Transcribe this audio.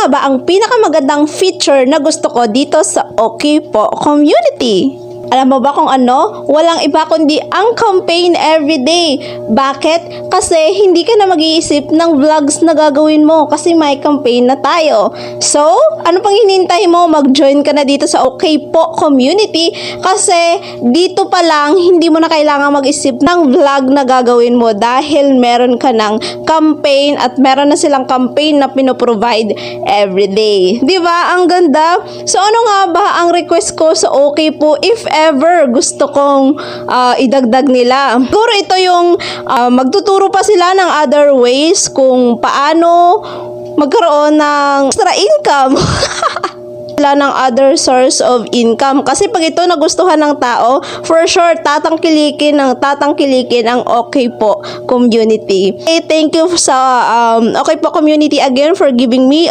nga ba ang pinakamagandang feature na gusto ko dito sa Okay Po community? Alam mo ba kung ano? Walang iba kundi ang campaign everyday. Bakit? Kasi hindi ka na mag-iisip ng vlogs na gagawin mo kasi may campaign na tayo. So, ano pang hinihintay mo? Mag-join ka na dito sa Okay Po community kasi dito pa lang hindi mo na kailangan mag-isip ng vlog na gagawin mo dahil meron ka ng campaign at meron na silang campaign na pinoprovide everyday. Diba? Ang ganda. So, ano nga ba ang request ko sa Okay Po if ever gusto kong idagdag nila? Siguro ito yung magtuturo pa sila ng other ways kung paano magkaroon ng extra income. Sila ng other source of income. Kasi pag ito nagustuhan ng tao, for sure, tatangkilikin ang Okay Po community. Okay, thank you sa Okay Po community again for giving me